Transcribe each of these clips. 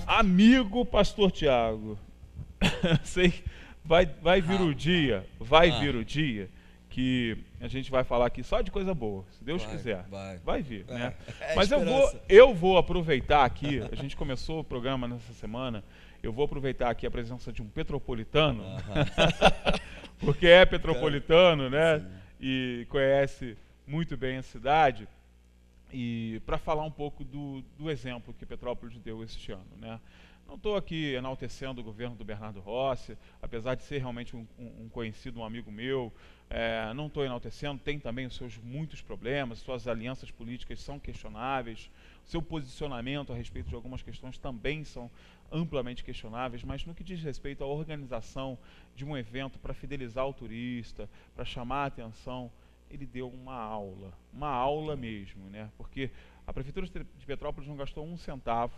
Amigo Pastor Tiago, sei, vai vir o dia, vir o dia que a gente vai falar aqui só de coisa boa, se Deus quiser. Vai vir, né? Mas eu vou aproveitar aqui, a gente começou o programa nessa semana, eu vou aproveitar aqui a presença de um petropolitano, porque é petropolitano, né? Sim. E conhece muito bem a cidade, e para falar um pouco do exemplo que Petrópolis deu este ano, né? Não estou aqui enaltecendo o governo do Bernardo Rossi, apesar de ser realmente um conhecido, um amigo meu, não estou enaltecendo, tem também os seus muitos problemas, suas alianças políticas são questionáveis, seu posicionamento a respeito de algumas questões também são amplamente questionáveis, mas no que diz respeito à organização de um evento para fidelizar o turista, para chamar a atenção, ele deu uma aula mesmo, né? Porque a Prefeitura de Petrópolis não gastou um centavo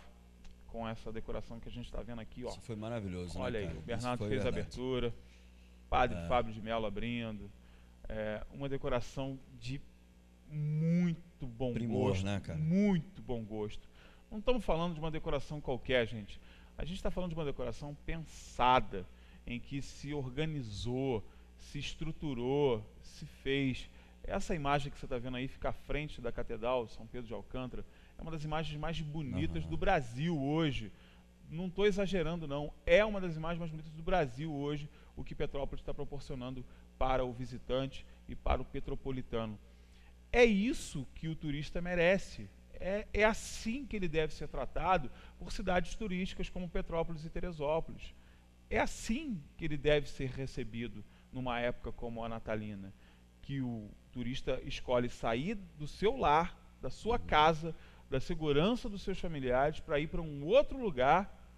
com essa decoração que a gente está vendo aqui, ó. Isso foi maravilhoso. Olha, né, aí, o Bernardo fez a abertura, Padre Fábio de Mello abrindo, uma decoração de muito bom gosto, né, cara? Muito bom gosto. Não estamos falando de uma decoração qualquer, gente. A gente está falando de uma decoração pensada, em que se organizou, se estruturou, se fez. Essa imagem que você está vendo aí fica à frente da Catedral São Pedro de Alcântara. É uma das imagens mais bonitas do Brasil hoje. Não estou exagerando, não. É uma das imagens mais bonitas do Brasil hoje, o que Petrópolis está proporcionando para o visitante e para o petropolitano. É isso que o turista merece. É assim que ele deve ser tratado por cidades turísticas como Petrópolis e Teresópolis. É assim que ele deve ser recebido numa época como a natalina, que o turista escolhe sair do seu lar, da sua casa, da segurança dos seus familiares, para ir para um outro lugar.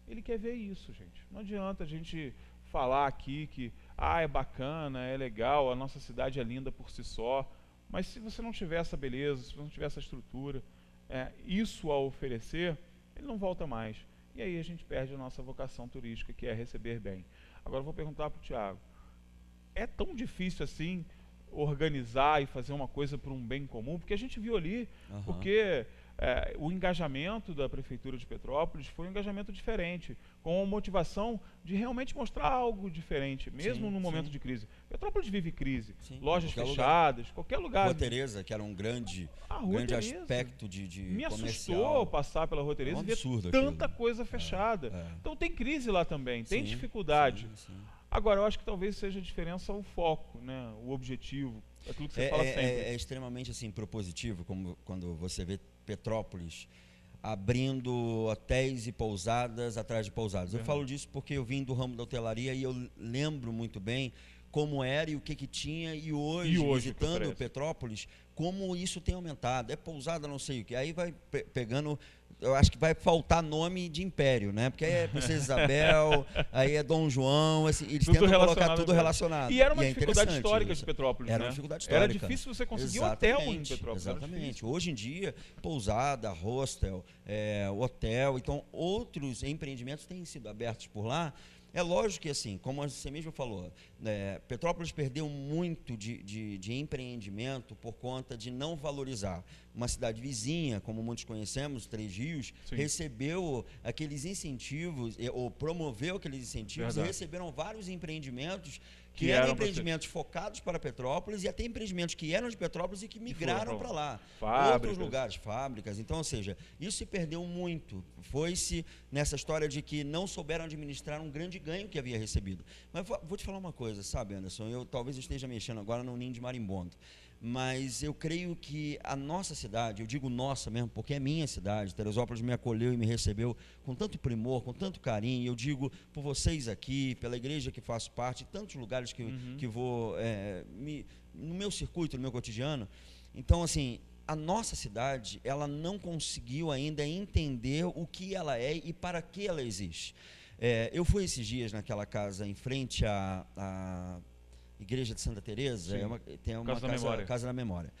Ele quer ver isso, gente. Não adianta a gente falar aqui que é bacana, é legal, a nossa cidade é linda por si só, mas se você não tiver essa beleza, se você não tiver essa estrutura, isso a oferecer, ele não volta mais. E aí a gente perde a nossa vocação turística, que é receber bem. Agora eu vou perguntar para o Tiago, é tão difícil assim organizar e fazer uma coisa por um bem comum? Porque a gente viu ali, porque o engajamento da Prefeitura de Petrópolis foi um engajamento diferente, com a motivação de realmente mostrar algo diferente, mesmo no momento de crise. Petrópolis vive crise, lojas fechadas, qualquer lugar. Rua Tereza, que era um grande aspecto de me comercial. assustou passar pela Rua Tereza e ver tanta coisa fechada. Então tem crise lá também, tem dificuldade. Agora, eu acho que talvez seja a diferença o foco, né? O objetivo, aquilo que você fala sempre. É extremamente assim, propositivo, como quando você vê Petrópolis abrindo hotéis e pousadas atrás de pousadas. Eu falo disso porque eu vim do ramo da hotelaria e eu lembro muito bem como era e o que tinha, e hoje visitando Petrópolis, como isso tem aumentado. É pousada não sei o que, aí vai pegando, eu acho que vai faltar nome de império, né? Porque aí é Princesa Isabel, aí é Dom João, assim, eles tentam colocar tudo relacionado. E era uma dificuldade histórica de Petrópolis, era uma dificuldade histórica. Era difícil você conseguir hotel em Petrópolis. Exatamente. Hoje em dia, pousada, hostel, hotel, então outros empreendimentos têm sido abertos por lá. É lógico que, assim, como você mesmo falou, Petrópolis perdeu muito de empreendimento por conta de não valorizar. Uma cidade vizinha, como muitos conhecemos, Três Rios, recebeu aqueles incentivos, ou promoveu aqueles incentivos, e receberam vários empreendimentos que eram empreendimentos focados para Petrópolis, e até empreendimentos que eram de Petrópolis e que migraram para lá. Outros lugares, fábricas. Então, ou seja, isso se perdeu muito. Foi-se nessa história de que não souberam administrar um grande ganho que havia recebido. Mas vou te falar uma coisa, sabe, Anderson? Eu talvez esteja mexendo agora no ninho de marimbondo, mas eu creio que a nossa cidade, eu digo nossa mesmo, porque é minha cidade, Teresópolis me acolheu e me recebeu com tanto primor, com tanto carinho, eu digo por vocês aqui, pela igreja que faço parte, tantos lugares que vou, no meu circuito, no meu cotidiano. Então, assim, a nossa cidade, ela não conseguiu ainda entender o que ela é e para que ela existe. Eu fui esses dias naquela casa em frente à Igreja de Santa Teresa, tem uma casa da memória.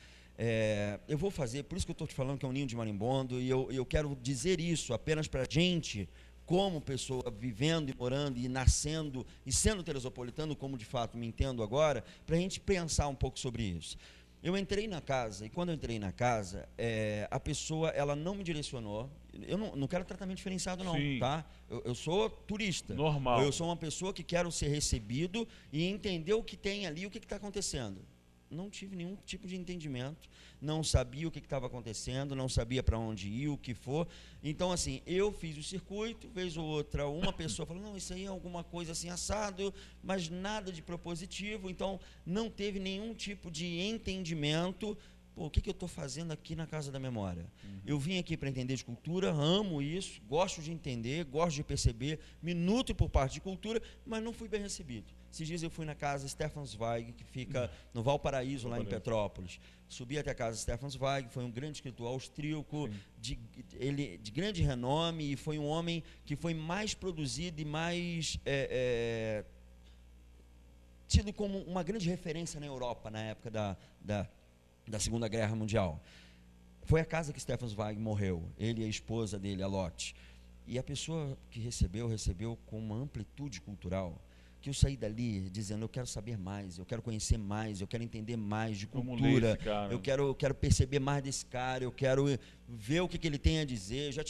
Eu vou fazer, por isso que eu estou te falando que é um ninho de marimbondo, e eu quero dizer isso apenas para a gente, como pessoa vivendo e morando e nascendo e sendo teresopolitano, como de fato me entendo agora, para a gente pensar um pouco sobre isso. Eu entrei na casa, e quando eu entrei na casa, a pessoa, ela não me direcionou. Eu não quero tratamento diferenciado, não, Sim. tá? Eu sou turista. Normal. Ou eu sou uma pessoa que quero ser recebido e entender o que tem ali, o que está acontecendo. Não tive nenhum tipo de entendimento, não sabia o que estava acontecendo, não sabia para onde ir, o que for. Então, assim, eu fiz o circuito, vez ou outra, uma pessoa falou, não, isso aí é alguma coisa assim, assado, mas nada de propositivo. Então, não teve nenhum tipo de entendimento. Pô, o que eu estou fazendo aqui na Casa da Memória? Eu vim aqui para entender de cultura, amo isso, gosto de entender, gosto de perceber, me nutro por parte de cultura, mas não fui bem recebido. Esses dias eu fui na casa Stefan Zweig, que fica no Valparaíso, lá em Petrópolis. Subi até a casa Stefan Zweig, foi um grande escritor austríaco, de grande renome, e foi um homem que foi mais produzido e mais tido como uma grande referência na Europa, na época da Segunda Guerra Mundial. Foi a casa que Stefan Zweig morreu, ele e a esposa dele, a Lotte. E a pessoa que recebeu com uma amplitude cultural, que eu saí dali dizendo, eu quero saber mais, eu quero conhecer mais, eu quero entender mais de cultura, eu quero perceber mais desse cara, eu quero ver o que ele tem a dizer. Eu já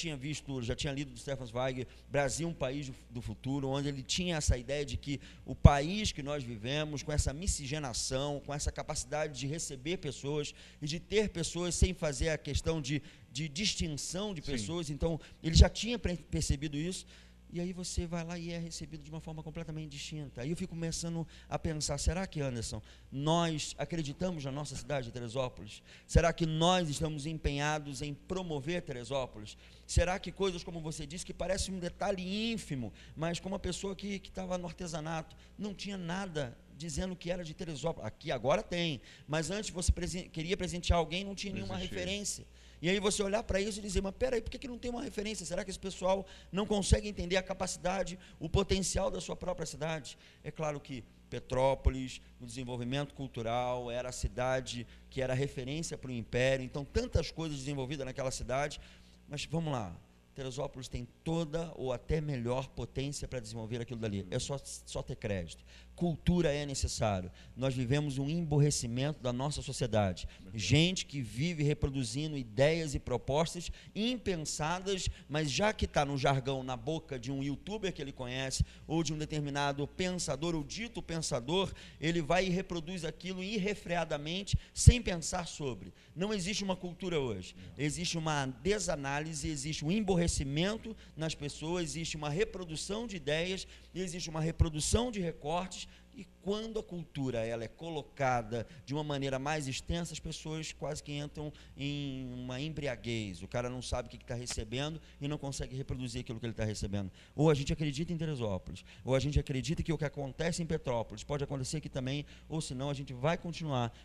tinha lido do Stefan Zweig, Brasil, um país do futuro, onde ele tinha essa ideia de que o país que nós vivemos, com essa miscigenação, com essa capacidade de receber pessoas e de ter pessoas sem fazer a questão de distinção de pessoas. Então, ele já tinha percebido isso. E aí você vai lá e é recebido de uma forma completamente distinta. Aí eu fico começando a pensar, será que, Anderson, nós acreditamos na nossa cidade de Teresópolis? Será que nós estamos empenhados em promover Teresópolis? Será que coisas como você disse, que parece um detalhe ínfimo, mas como uma pessoa que estava no artesanato, não tinha nada dizendo que era de Teresópolis? Aqui agora tem, mas antes você queria presentear alguém, não tinha nenhuma referência. E aí você olhar para isso e dizer, mas peraí, por que não tem uma referência? Será que esse pessoal não consegue entender a capacidade, o potencial da sua própria cidade? É claro que Petrópolis, no desenvolvimento cultural, era a cidade que era referência para o Império, então tantas coisas desenvolvidas naquela cidade, mas vamos lá, Teresópolis tem toda ou até melhor potência para desenvolver aquilo dali, é só ter crédito. Cultura é necessário. Nós vivemos um emborrecimento da nossa sociedade. Gente que vive reproduzindo ideias e propostas impensadas, mas já que está no jargão, na boca de um youtuber que ele conhece, ou de um determinado pensador, ou dito pensador, ele vai e reproduz aquilo irrefreadamente, sem pensar sobre. Não existe uma cultura hoje. Existe uma desanálise, existe um emborrecimento nas pessoas, existe uma reprodução de ideias, existe uma reprodução de recortes. E quando a cultura ela é colocada de uma maneira mais extensa, as pessoas quase que entram em uma embriaguez. O cara não sabe o que está recebendo e não consegue reproduzir aquilo que ele está recebendo. Ou a gente acredita em Teresópolis, ou a gente acredita que o que acontece em Petrópolis pode acontecer aqui também, ou senão a gente vai continuar